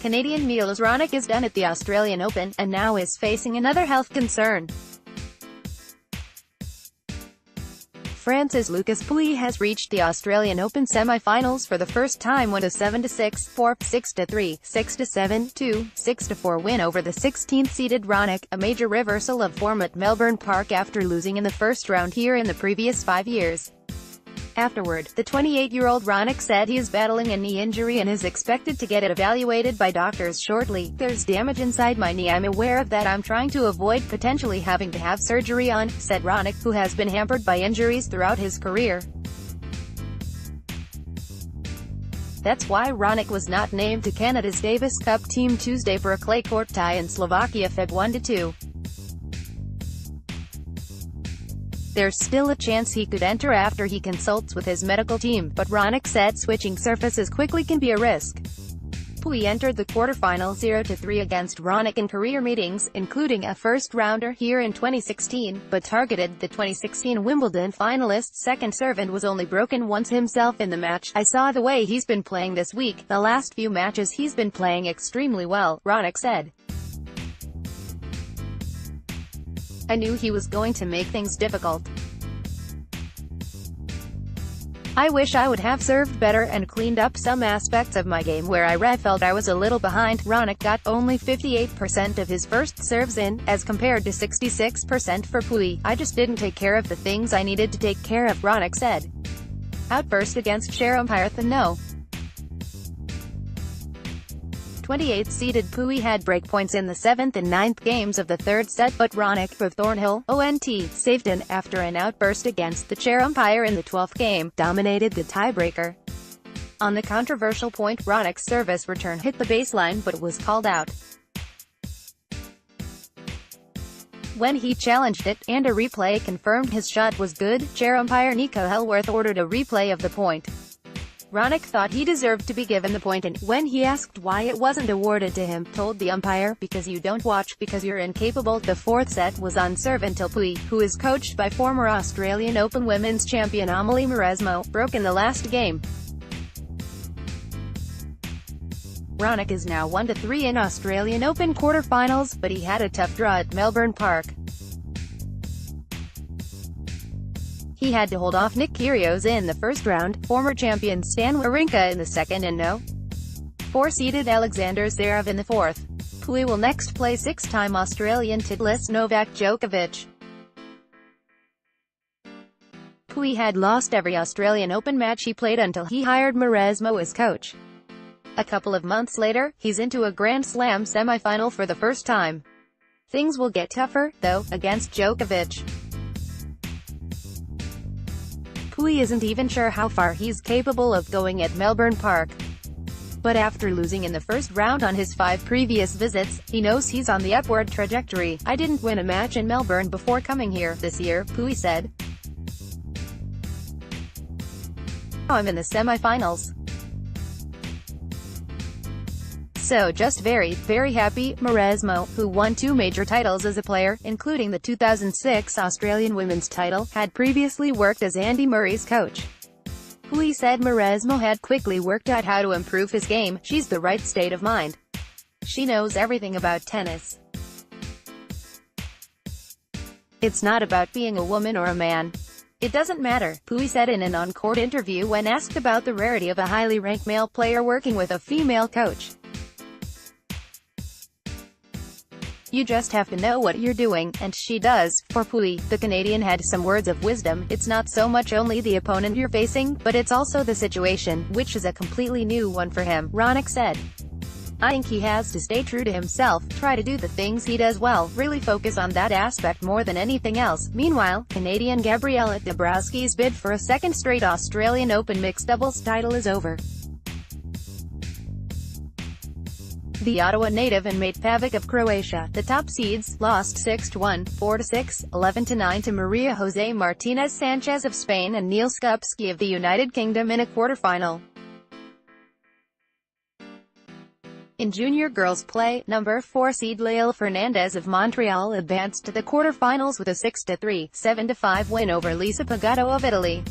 Canadian Milos Raonic is done at the Australian Open, and now is facing another health concern. France's Lucas Pouille has reached the Australian Open semi-finals for the first time with a 7-6, 4, 6-3, 6-7, 2, 6-4 win over the 16th-seeded Raonic, a major reversal of form at Melbourne Park after losing in the first round here in the previous 5 years. Afterward, the 28-year-old Raonic said he is battling a knee injury and is expected to get it evaluated by doctors shortly. "There's damage inside my knee. I'm aware of that. I'm trying to avoid potentially having to have surgery on," said Raonic, who has been hampered by injuries throughout his career. That's why Raonic was not named to Canada's Davis Cup team Tuesday for a clay court tie in Slovakia Feb 1-2. There's still a chance he could enter after he consults with his medical team, but Raonic said switching surfaces quickly can be a risk. Pouille entered the quarterfinal 0-3 against Raonic in career meetings, including a first-rounder here in 2016, but targeted the 2016 Wimbledon finalist's second serve and was only broken once himself in the match. "I saw the way he's been playing this week. The last few matches he's been playing extremely well," Raonic said. "I knew he was going to make things difficult. I wish I would have served better and cleaned up some aspects of my game where I felt I was a little behind." Raonic got only 58% of his first serves in, as compared to 66% for Pouille. "I just didn't take care of the things I needed to take care of," Raonic said. Outburst against chair umpire No. 28th-seeded Pouille had breakpoints in the 7th and 9th games of the third set, but Raonic, of Thornhill, saved an after an outburst against the chair umpire in the 12th game, dominated the tiebreaker. On the controversial point, Raonic's service return hit the baseline but was called out. When he challenged it, and a replay confirmed his shot was good, chair umpire Nico Hellworth ordered a replay of the point. Raonic thought he deserved to be given the point and, when he asked why it wasn't awarded to him, told the umpire, "Because you don't watch, because you're incapable." The fourth set was on serve until Pouille, who is coached by former Australian Open women's champion Amelie Mauresmo, broke in the last game. Raonic is now 1-3 in Australian Open quarterfinals, but he had a tough draw at Melbourne Park. He had to hold off Nick Kyrgios in the first round, former champion Stan Wawrinka in the second and No. 4-seeded Alexander Zverev in the fourth. Pouille will next play six-time Australian titleist Novak Djokovic. Pouille had lost every Australian Open match he played until he hired Mauresmo as coach. A couple of months later, he's into a Grand Slam semi-final for the first time. Things will get tougher, though, against Djokovic. Pouille isn't even sure how far he's capable of going at Melbourne Park. But after losing in the first round on his 5 previous visits, he knows he's on the upward trajectory. "I didn't win a match in Melbourne before coming here this year," Pouille said. "Now I'm in the semi-finals. So just very, very happy." Mauresmo, who won 2 major titles as a player, including the 2006 Australian women's title, had previously worked as Andy Murray's coach. Pouille said Mauresmo had quickly worked out how to improve his game. "She's the right state of mind. She knows everything about tennis. It's not about being a woman or a man. It doesn't matter," Pouille said in an on-court interview when asked about the rarity of a highly ranked male player working with a female coach. "You just have to know what you're doing, and she does." For Pouille, the Canadian had some words of wisdom. "It's not so much only the opponent you're facing, but it's also the situation, which is a completely new one for him," Raonic said. "I think he has to stay true to himself, try to do the things he does well, really focus on that aspect more than anything else." Meanwhile, Canadian Gabriela Dabrowski's bid for a second straight Australian Open mixed doubles title is over. The Ottawa native and mate Pavic of Croatia, the top seeds, lost 6-1, 4-6, 11-9 to Maria Jose Martinez Sanchez of Spain and Neil Skupski of the United Kingdom in a quarterfinal. In junior girls play, number 4 seed Lael Fernandez of Montreal advanced to the quarterfinals with a 6-3, 7-5 win over Lisa Pagotto of Italy.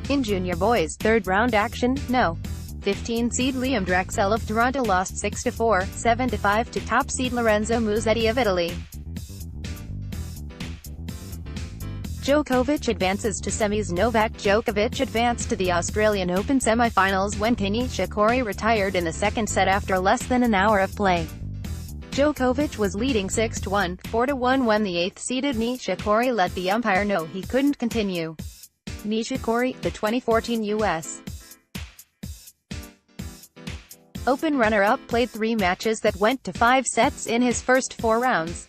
In junior boys, third-round action, No. 15 seed Liam Drexel of Toronto lost 6-4, 7-5 to top seed Lorenzo Musetti of Italy. Djokovic advances to semis. Novak Djokovic advanced to the Australian Open semi-finals when Nishikori retired in the second set after less than an hour of play. Djokovic was leading 6-1, 4-1 when the 8th-seeded Nishikori let the umpire know he couldn't continue. Nishikori, the 2014 U.S. Open runner-up, played 3 matches that went to 5 sets in his first 4 rounds.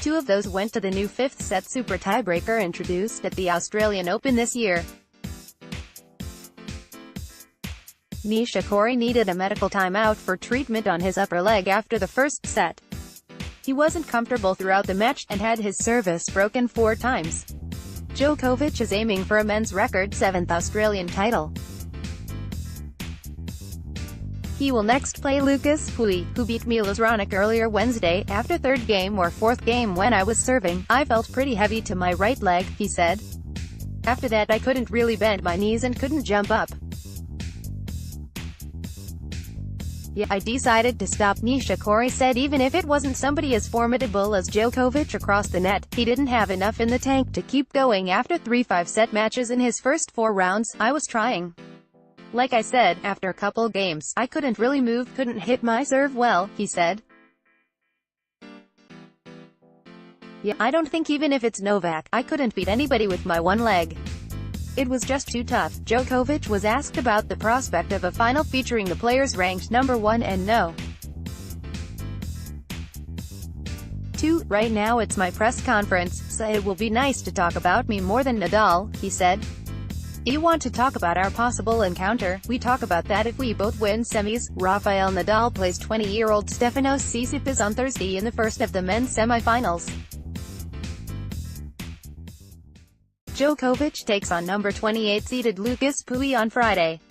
2 of those went to the new 5th set super tiebreaker introduced at the Australian Open this year. Nishikori needed a medical timeout for treatment on his upper leg after the first set. He wasn't comfortable throughout the match, and had his service broken 4 times. Djokovic is aiming for a men's record 7th Australian title. He will next play Lucas Pouille, who beat Milos Raonic earlier Wednesday. After 3rd game or 4th game when I was serving, I felt pretty heavy to my right leg, he said. After that I couldn't really bend my knees and couldn't jump up. Yeah, I decided to stop, Nishikori said. Even if it wasn't somebody as formidable as Djokovic across the net, he didn't have enough in the tank to keep going. After 3 5-set matches in his first 4 rounds, I was trying. Like I said, after a couple games, I couldn't really move, couldn't hit my serve well, he said. Yeah, I don't think even if it's Novak, I couldn't beat anybody with my one leg. It was just too tough. Djokovic was asked about the prospect of a final featuring the players ranked number 1 and no. 2. Right now it's my press conference, so it will be nice to talk about me more than Nadal, he said. You want to talk about our possible encounter? We talk about that if we both win semis. Rafael Nadal plays 20-year-old Stefanos Tsitsipas on Thursday in the first of the men's semi-finals. Djokovic takes on number 28-seeded Lucas Pouille on Friday.